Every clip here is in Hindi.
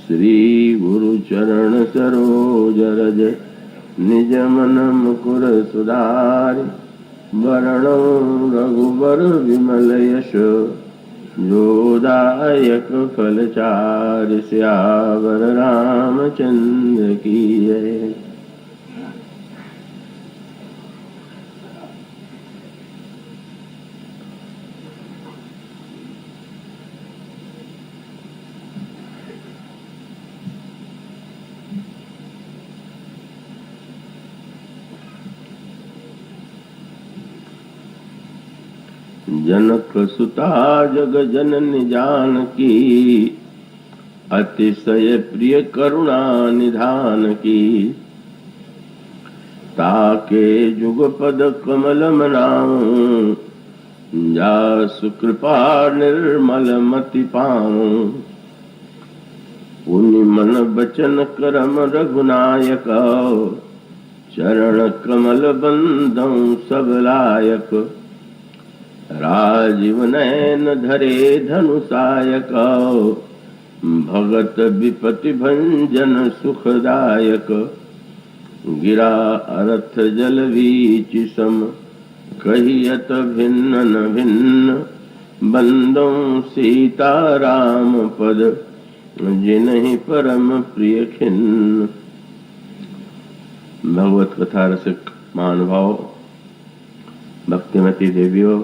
श्री गुरु चरण सरोज रज निज मन मुकुर सुधारि वरणो रघुबर विमल यश जोदायक फलचारि सियावर रामचंद्र की जय। जनक सुता जग जननी जानकी अतिशय प्रिय करुणा निधान की। ताके जुगपद कमल मनाऊं जासु कृपा निर्मल मति पाऊं। पुनि मन बचन करम रघुनायक चरण कमल बंदं सब लायक। राजीव नयन धरे धनुषायक भगत विपति भंजन सुखदायक। गिरा अर्थ जल बीच सम कहियत भिन्न न भिन्न। बंदों सीता राम पद जिन्हि परम प्रिय खिन्न। भगवत कथा रसिक महानुभाव भक्तिमती देवियों,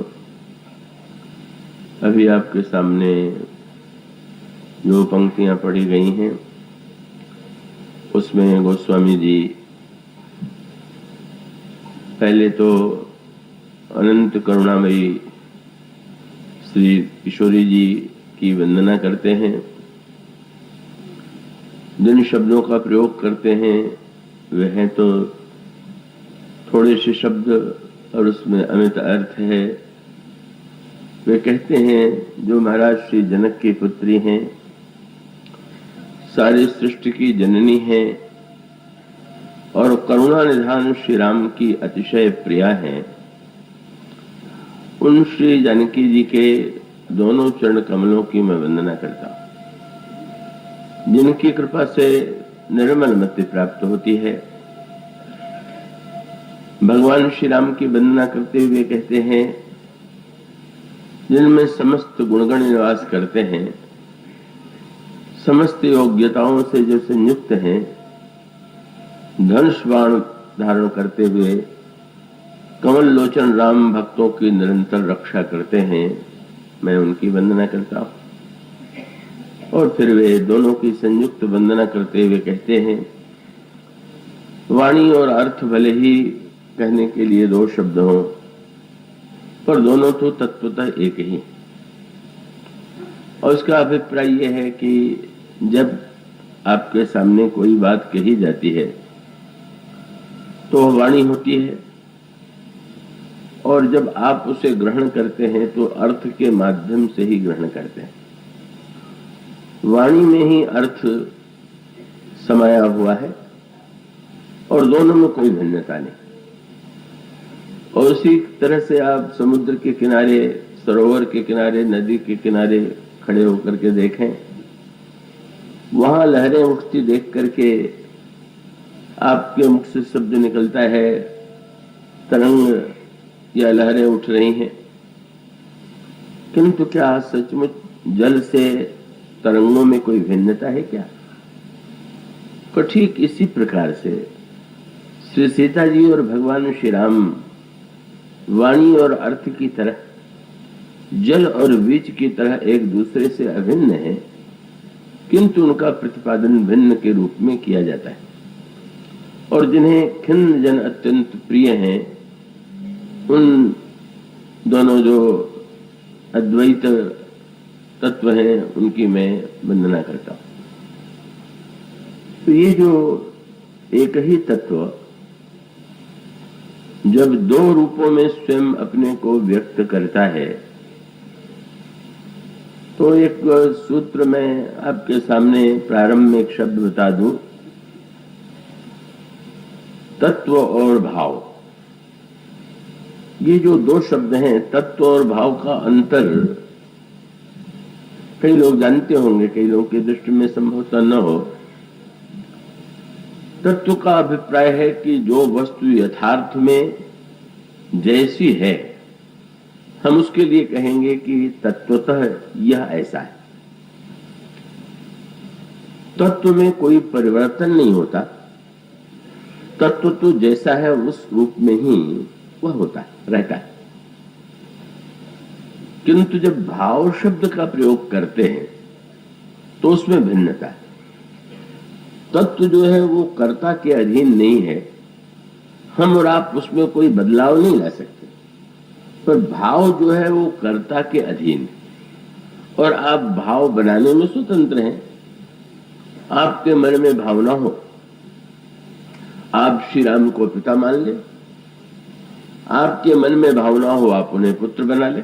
अभी आपके सामने जो पंक्तियां पढ़ी गई हैं उसमें गोस्वामी जी पहले तो अनंत करुणामयी श्री किशोरी जी की वंदना करते हैं। जिन शब्दों का प्रयोग करते हैं वे हैं तो थोड़े से शब्द और उसमें अमित अर्थ है। वे कहते हैं जो महाराज श्री जनक की पुत्री हैं, सारी सृष्टि की जननी हैं और करुणा निधान श्री राम की अतिशय प्रिया हैं। उन श्री जानकी जी के दोनों चरण कमलों की मैं वंदना करता हूं, जिनकी कृपा से निर्मल मति प्राप्त होती है। भगवान श्री राम की वंदना करते हुए कहते हैं जिनमें समस्त गुणगण निवास करते हैं, समस्त योग्यताओं से जो संयुक्त हैं, धनुष बाण धारण करते हुए कमल लोचन राम भक्तों की निरंतर रक्षा करते हैं, मैं उनकी वंदना करता हूं। और फिर वे दोनों की संयुक्त वंदना करते हुए कहते हैं वाणी और अर्थ भले ही कहने के लिए दो शब्द हों, पर दोनों तो तत्वतः एक ही। और उसका अभिप्राय यह है कि जब आपके सामने कोई बात कही जाती है तो वह वाणी होती है, और जब आप उसे ग्रहण करते हैं तो अर्थ के माध्यम से ही ग्रहण करते हैं। वाणी में ही अर्थ समाया हुआ है और दोनों में कोई भिन्नता नहीं। और उसी तरह से आप समुद्र के किनारे, सरोवर के किनारे, नदी के किनारे खड़े होकर के देखें, वहां लहरें उठती देख करके आपके मुख से शब्द निकलता है तरंग या लहरें उठ रही हैं, किंतु क्या सचमुच जल से तरंगों में कोई भिन्नता है क्या? तो ठीक इसी प्रकार से श्री सीता जी और भगवान श्री राम वाणी और अर्थ की तरह, जल और बीज की तरह एक दूसरे से अभिन्न है, किंतु उनका प्रतिपादन भिन्न के रूप में किया जाता है। और जिन्हें खिन्न जन अत्यंत प्रिय हैं, उन दोनों जो अद्वैत तत्व हैं उनकी मैं वंदना करता हूं। तो ये जो एक ही तत्व जब दो रूपों में स्वयं अपने को व्यक्त करता है, तो एक सूत्र में आपके सामने प्रारंभ में एक शब्द बता दूं, तत्व और भाव। ये जो दो शब्द हैं, तत्व और भाव का अंतर कई लोग जानते होंगे, कई लोगों की दृष्टि में संभवतः न हो। तत्व का अभिप्राय है कि जो वस्तु यथार्थ में जैसी है, हम उसके लिए कहेंगे कि तत्वतः यह ऐसा है। तत्व में कोई परिवर्तन नहीं होता, तत्व तो जैसा है उस रूप में ही वह होता है, रहता है। किंतु जब भाव शब्द का प्रयोग करते हैं तो उसमें भिन्नता है। तत्व जो है वो कर्ता के अधीन नहीं है, हम और आप उसमें कोई बदलाव नहीं ला सकते, पर भाव जो है वो कर्ता के अधीन है और आप भाव बनाने में स्वतंत्र हैं। आपके मन में भावना हो, आप श्री राम को पिता मान ले, आपके मन में भावना हो आप उन्हें पुत्र बना ले,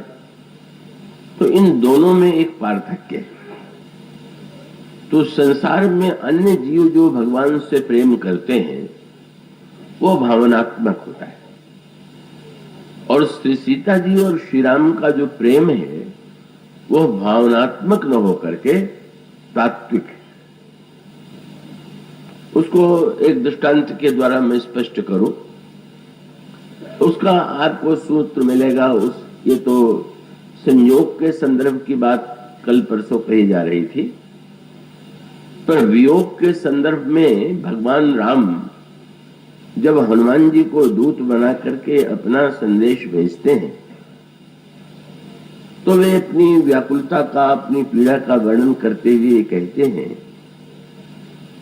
तो इन दोनों में एक पार्थक्य है। तो संसार में अन्य जीव जो भगवान से प्रेम करते हैं वो भावनात्मक होता है, और श्री सीता जी और श्री राम का जो प्रेम है वो भावनात्मक न होकर के तात्विक है। उसको एक दृष्टांत के द्वारा मैं स्पष्ट करूं, उसका आपको सूत्र मिलेगा। ये तो संयोग के संदर्भ की बात कल परसों कही जा रही थी, पर वियोग के संदर्भ में भगवान राम जब हनुमान जी को दूत बना करके अपना संदेश भेजते हैं तो वे अपनी व्याकुलता का, अपनी पीड़ा का वर्णन करते हुए कहते हैं,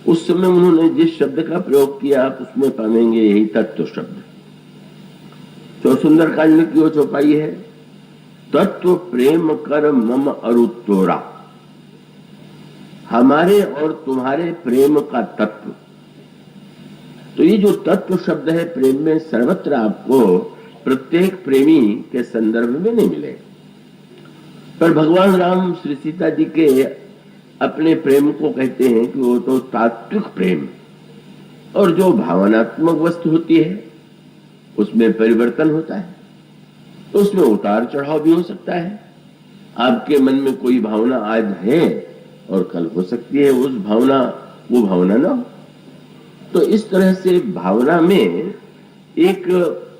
उस समय उन्होंने जिस शब्द का प्रयोग किया आप उसमें पाएंगे यही तत्व शब्द। तो सुंदरकांड की वो चौपाई है, तत्व प्रेम कर मम अरुतोरा, हमारे और तुम्हारे प्रेम का तत्व। तो ये जो तत्व शब्द है प्रेम में सर्वत्र आपको प्रत्येक प्रेमी के संदर्भ में नहीं मिलेगा, पर भगवान राम श्री सीता जी के अपने प्रेम को कहते हैं कि वो तो तात्विक प्रेम, और जो भावनात्मक वस्तु होती है उसमें परिवर्तन होता है, तो उसमें उतार चढ़ाव भी हो सकता है। आपके मन में कोई भावना आज है और कल हो सकती है वो भावना ना हो। तो इस तरह से भावना में एक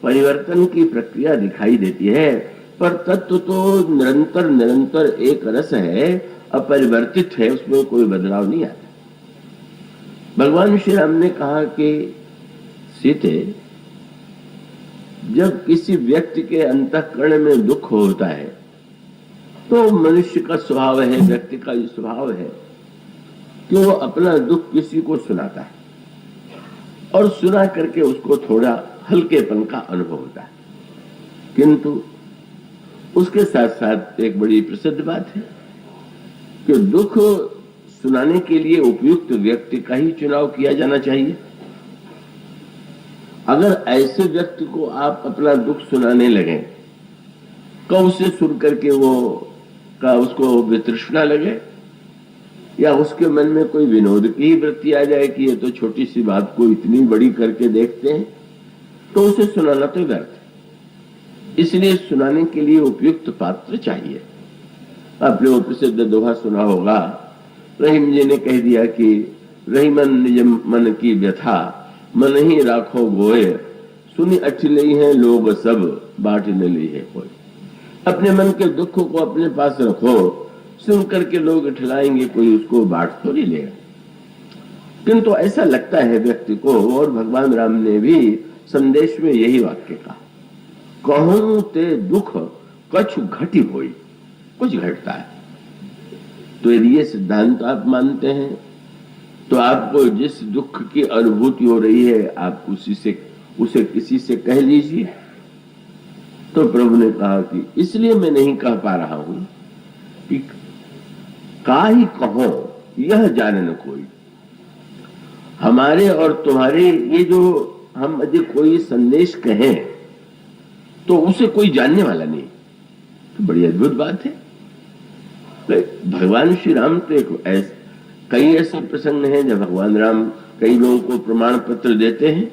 परिवर्तन की प्रक्रिया दिखाई देती है, पर तत्व तो निरंतर निरंतर एक रस है, अपरिवर्तित है, उसमें कोई बदलाव नहीं आता। भगवान श्री राम ने कहा कि सीते, जब किसी व्यक्ति के अंतःकरण में दुख होता है तो मनुष्य का स्वभाव है, व्यक्ति का जो स्वभाव है कि वो अपना दुख किसी को सुनाता है और सुना करके उसको थोड़ा हल्केपन का अनुभव होता है। किंतु उसके साथ साथ एक बड़ी प्रसिद्ध बात है कि दुख सुनाने के लिए उपयुक्त व्यक्ति का ही चुनाव किया जाना चाहिए। अगर ऐसे व्यक्ति को आप अपना दुख सुनाने लगे, कब उसे सुन करके उसको वितृष्णा लगे या उसके मन में कोई विनोद की ही वृत्ति आ जाए कि ये तो छोटी सी बात को इतनी बड़ी करके देखते हैं, तो उसे सुनाना तो व्यर्थ है। इसलिए सुनाने के लिए उपयुक्त पात्र चाहिए। आपने वो प्रसिद्ध दोहा सुना होगा, रहीम जी ने कह दिया कि रहीमन निज मन की व्यथा मन ही राखो गोए, सुनी अठिलई है लोग सब बाट न ली है कोई। अपने मन के दुख को अपने पास रखो, सुन करके लोग ठिलाएंगे, कोई उसको बांट तो नहीं लेगा। किंतु ऐसा लगता है व्यक्ति को, और भगवान राम ने भी संदेश में यही वाक्य कहा, कहूं ते दुख कछु घटी होई, कुछ घटता है। तो यदि ये सिद्धांत आप मानते हैं तो आपको जिस दुख की अनुभूति हो रही है आप उसे किसी से कह लीजिए। तो प्रभु ने कहा कि इसलिए मैं नहीं कह पा रहा हूं कि काहि कहो यह जाने न कोई। हमारे और तुम्हारे ये जो हम यदि कोई संदेश कहें तो उसे कोई जानने वाला नहीं, तो बड़ी अद्भुत बात है। भगवान श्री राम तो कई ऐसे प्रसंग हैं जब भगवान राम कई लोगों को प्रमाण पत्र देते हैं,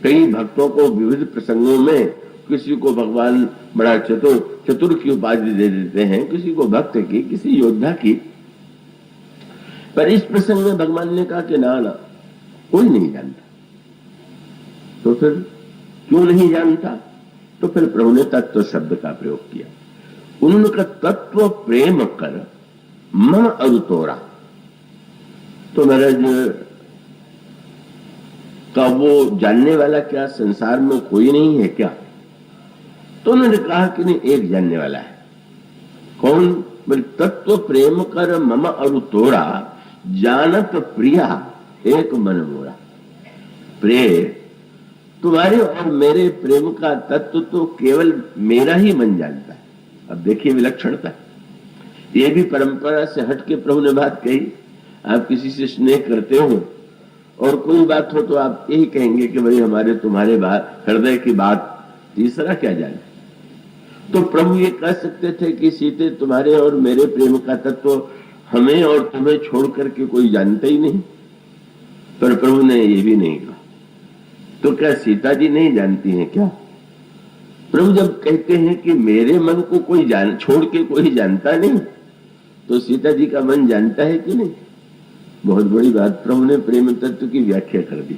कई भक्तों को विविध प्रसंगों में किसी को भगवान बड़ा चतुर की उपाधि दे देते हैं, किसी को भक्त की, किसी योद्धा की। पर इस प्रसंग में भगवान ने कहा कि ना ना, कोई नहीं जानता। तो फिर क्यों नहीं जानता? तो फिर प्रभु ने तत्व शब्द का प्रयोग किया। उन्होंने कहा तत्व प्रेम कर मम अरुतोरा। तो महाराज का वो जानने वाला क्या संसार में कोई नहीं है क्या? तो उन्होंने कहा कि नहीं, एक जानने वाला है। कौन? बोले तत्व प्रेम कर मम अरुतोरा जानत प्रिया एक मन मोरा। प्रेम, तुम्हारे और मेरे प्रेम का तत्व तो केवल मेरा ही मन जानता है। अब देखिए विलक्षणता, ये भी परंपरा से हटके प्रभु ने बात कही। आप किसी से स्नेह करते हो और कोई बात हो तो आप यही कहेंगे कि भाई हमारे तुम्हारे बात हृदय की बात, तीसरा क्या जाने। तो प्रभु ये कह सकते थे कि सीते तुम्हारे और मेरे प्रेम का तत्व हमें और तुम्हें छोड़ करके कोई जानता ही नहीं। पर प्रभु ने ये भी नहीं कहा। तो क्या सीता जी नहीं जानती हैं क्या? प्रभु जब कहते हैं कि मेरे मन को कोई छोड़ के कोई जानता नहीं, तो सीता जी का मन जानता है कि नहीं? बहुत बड़ी बात। प्रभु ने प्रेम तत्व की व्याख्या कर दी,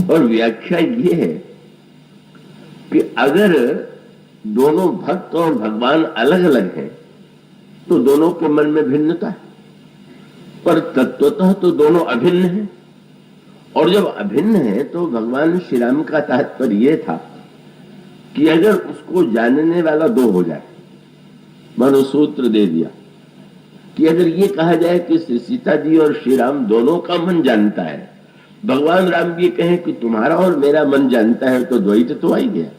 और व्याख्या ये है कि अगर दोनों भक्त और भगवान अलग अलग हैं तो दोनों के मन में भिन्नता है, पर तत्वतः तो दोनों अभिन्न हैं। और जब अभिन्न है तो भगवान श्री राम का तात्पर्य यह था कि अगर उसको जानने वाला दो हो जाए, मानो सूत्र दे दिया कि अगर ये कहा जाए कि सीता जी और श्री राम दोनों का मन जानता है, भगवान राम ये कहें कि तुम्हारा और मेरा मन जानता है, तो द्वैत तो आ ही गया।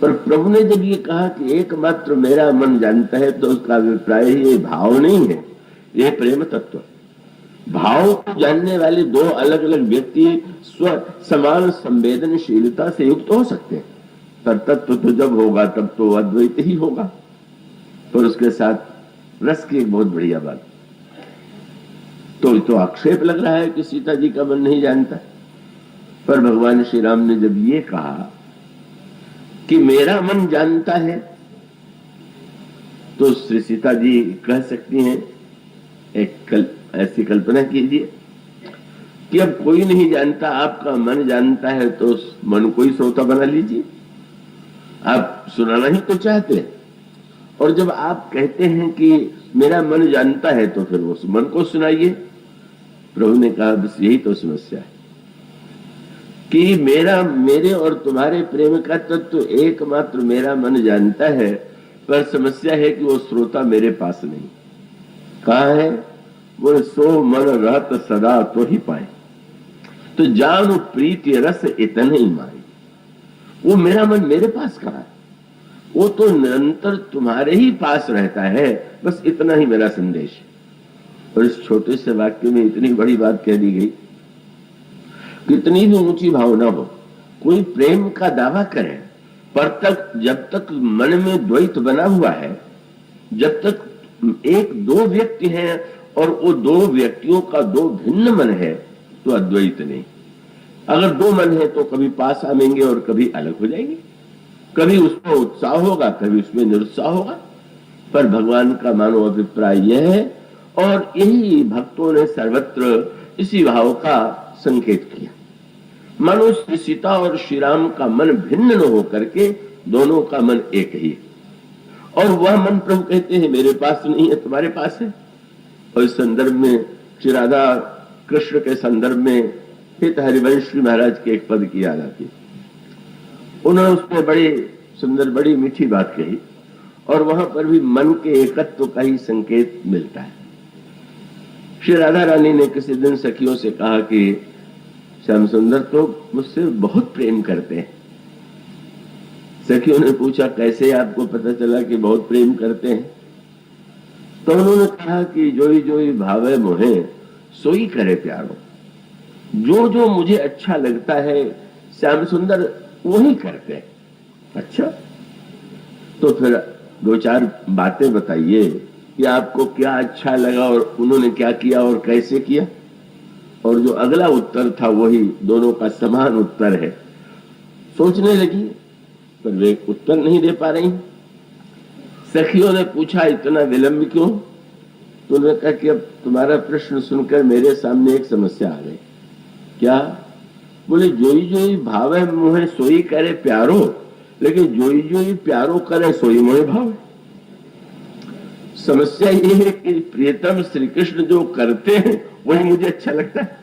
पर प्रभु ने जब ये कहा कि एकमात्र मेरा मन जानता है, तो उसका अभिप्राय ये भाव नहीं है, ये प्रेम तत्व। भाव को जानने वाले दो अलग अलग व्यक्ति स्व समान संवेदनशीलता से युक्त हो सकते हैं, पर तत्व तो जब होगा तब तो अद्वैत ही होगा। पर उसके साथ रस की एक बहुत बढ़िया बात, तो आक्षेप लग रहा है कि सीता जी का मन नहीं जानता। पर भगवान श्री राम ने जब ये कहा कि मेरा मन जानता है, तो श्री सीता जी कह सकती हैं, ऐसी कल्पना कीजिए कि अब कोई नहीं जानता, आपका मन जानता है, तो उस मन को ही श्रोता बना लीजिए। आप सुनाना ही तो चाहते हैं, और जब आप कहते हैं कि मेरा मन जानता है, तो फिर उस मन को सुनाइए। प्रभु ने कहा बस यही तो समस्या है कि मेरे और तुम्हारे प्रेम का तत्व एकमात्र मेरा मन जानता है, पर समस्या है कि वो श्रोता मेरे पास नहीं। कहाँ है वो? सो मन रहत सदा तो ही पाए, तो जान प्रीति रस इतने ही माए। वो मेरा मन मेरे पास कहाँ है? वो तो निरंतर तुम्हारे ही पास रहता है। बस इतना ही मेरा संदेश है। और इस छोटे से वाक्य में इतनी बड़ी बात कह दी गई। कितनी भी ऊंची भावना हो, कोई प्रेम का दावा करे, पर जब तक मन में द्वैत बना हुआ है, जब तक एक दो व्यक्ति हैं और वो दो व्यक्तियों का दो भिन्न मन है, तो अद्वैत नहीं। अगर दो मन है तो कभी पास आएंगे और कभी अलग हो जाएंगे, कभी उसमें उत्साह होगा, कभी उसमें निरुत्साह होगा। पर भगवान का मानो अभिप्राय यह है, और यही भक्तों ने सर्वत्र इसी भाव का संकेत किया। मानो श्री सीता और श्री राम का मन भिन्न न होकर के दोनों का मन एक ही है। और वह मन प्रभु कहते हैं मेरे पास नहीं है, तुम्हारे पास है। और इस संदर्भ में श्री राधा कृष्ण के संदर्भ में हित हरिवंश महाराज के एक पद की याद आती। उन्होंने उसमें बड़ी सुंदर बड़ी मीठी बात कही, और वहां पर भी मन के एकत्व का ही संकेत मिलता है। श्री राधा रानी ने किसी दिन सखियों से कहा कि श्याम सुंदर तो मुझसे बहुत प्रेम करते हैं। सखियों ने पूछा कैसे आपको पता चला कि बहुत प्रेम करते हैं? तो उन्होंने कहा कि जोई भावे मोहे सोई करे प्यारो। जो जो मुझे अच्छा लगता है श्याम सुंदर वही करते हैं। अच्छा, तो फिर दो चार बातें बताइए कि आपको क्या अच्छा लगा और उन्होंने क्या किया और कैसे किया। और जो अगला उत्तर था वही दोनों का समान उत्तर है। सोचने लगी पर वे उत्तर नहीं दे पा रही। सखियों ने पूछा इतना विलंब क्यों? तो उन्होंने कहा कि अब तुम्हारा प्रश्न सुनकर मेरे सामने एक समस्या आ गई। क्या? बोले जोई जोई भावे मोहे सोई करे प्यारो, लेकिन जोई जोई प्यारो करे सोई मोहे भावे। समस्या ये है कि प्रियतम श्री कृष्ण जो करते हैं वही मुझे अच्छा लगता है।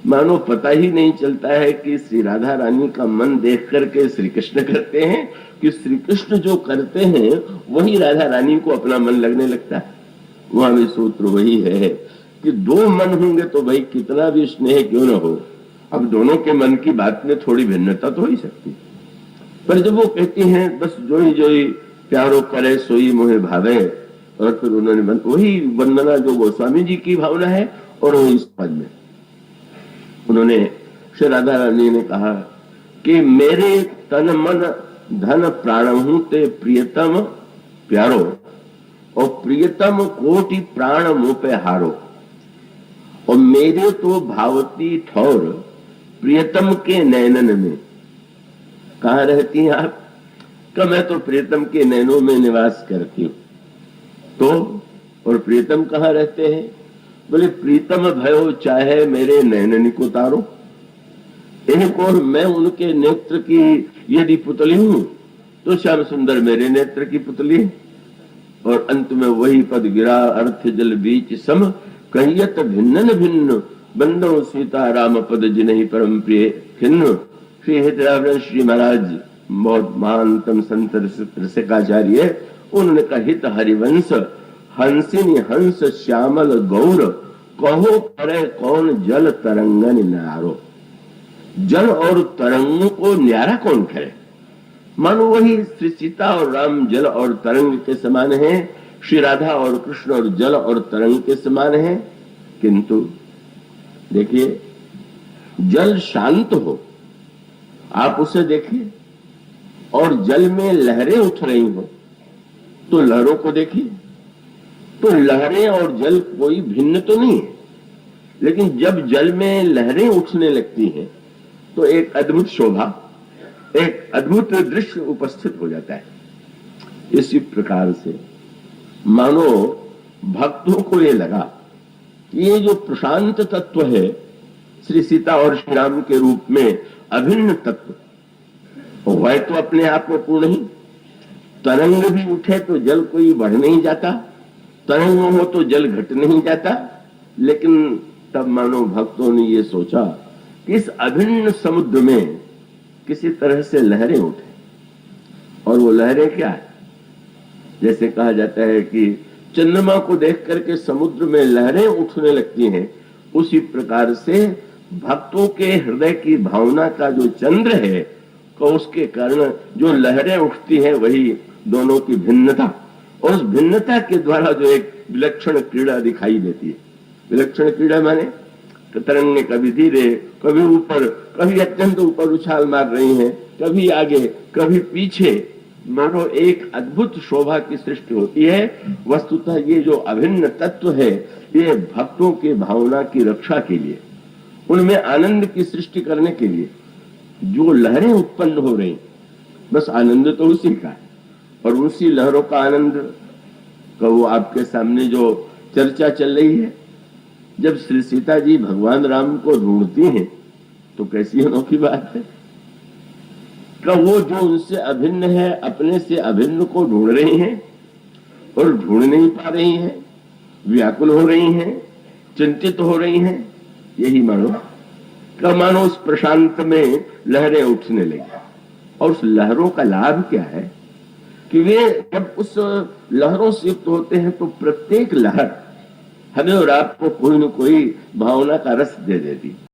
मानो पता ही नहीं चलता है कि श्री राधा रानी का मन देख करके श्री कृष्ण करते हैं कि श्री कृष्ण जो करते हैं वही राधा रानी को अपना मन लगने लगता है। वहां भी सूत्र वही है कि दो मन होंगे तो भाई कितना भी स्नेह क्यों ना हो, अब दोनों के मन की बात में थोड़ी भिन्नता तो हो ही सकती, पर जब वो कहती हैं बस जोई जोई प्यारो करे सोई मोहे भावे, और फिर उन्होंने वही वंदना जो गोस्वामी जी की भावना है और वही इस पद में उन्होंने श्री राधा रानी ने कहा कि मेरे तन मन धन प्राण हूं ते प्रियतम प्यारो, और प्रियतम कोटि प्राण मुंह पे हारो, और मेरे तो भावती ठौर प्रियतम के नैनन में। कहाँ रहती हैं आप? कि मैं तो प्रियतम के नैनों में निवास करती हूँ। तो और प्रियतम कहाँ रहते हैं? बोले प्रीतम भयो चाहे मेरे नैनन को तारो। एक और मैं उनके नेत्र की यदि पुतली हूं तो श्याम सुंदर मेरे नेत्र की पुतली है। और अंत में वही पद गिरा अर्थ जल बीच सम, कहियत भिन्न भिन्न बंदो सीता राम पद जिन्हीं परम प्रिय खिन्न। श्री हितरावरण श्री महाराज बहुत महानतम संत रसिकाचार्य, उन्होंने कहा हित हरिवंश हंसिनी हंस श्यामल गौर, कहो करे कौन जल तरंगन न्यारो। जल और तरंग को न्यारा कौन करे? मानो वही श्री सीता और राम जल और तरंग के समान है, श्री राधा और कृष्ण और जल और तरंग के समान है। किंतु देखिए जल शांत हो, आप उसे देखिए, और जल में लहरें उठ रही हो तो लहरों को देखिए, तो लहरें और जल कोई भिन्न तो नहीं है, लेकिन जब जल में लहरें उठने लगती हैं तो एक अद्भुत शोभा, एक अद्भुत दृश्य उपस्थित हो जाता है। इसी प्रकार से मानो भक्तों को ये लगा कि ये जो प्रशांत तत्व है श्री सीता और श्री राम के रूप में अभिन्न तत्व, वह तो अपने आप में पूर्ण ही, तरंग भी उठे तो जल कोई बढ़ नहीं जाता, तरंग हो तो जल घट नहीं जाता। लेकिन तब मानो भक्तों ने ये सोचा कि इस अभिन्न समुद्र में किसी तरह से लहरें उठे, और वो लहरें क्या है? जैसे कहा जाता है कि चंद्रमा को देख करके समुद्र में लहरें उठने लगती हैं, उसी प्रकार से भक्तों के हृदय की भावना का जो चंद्र है तो उसके कारण जो लहरें उठती हैं वही दोनों की भिन्नता, और उस भिन्नता के द्वारा जो एक विलक्षण क्रीड़ा दिखाई देती है। विलक्षण क्रीड़ा माने तरंगे कभी धीरे, कभी ऊपर, कभी अत्यंत ऊपर उछाल मार रही हैं, कभी आगे, कभी पीछे, मानो एक अद्भुत शोभा की सृष्टि होती है। वस्तुतः ये जो अभिन्न तत्व है ये भक्तों की भावना की रक्षा के लिए, उनमें आनंद की सृष्टि करने के लिए जो लहरें उत्पन्न हो रही, बस आनंद तो उसी का है, और उसी लहरों का आनंद का वो आपके सामने जो चर्चा चल रही है। जब श्री सीता जी भगवान राम को ढूंढती हैं तो कैसी अनोखी बात है कि वो जो उनसे अभिन्न है अपने से अभिन्न को ढूंढ रही हैं, और ढूंढ नहीं पा रही हैं, व्याकुल हो रही हैं, चिंतित हो रही हैं। यही मानो उस प्रशांत में लहरें उठने लगी, और उस लहरों का लाभ क्या है कि वे जब उस लहरों से युक्त होते हैं तो प्रत्येक लहर हमें और आपको कोई न कोई भावना का रस दे देती।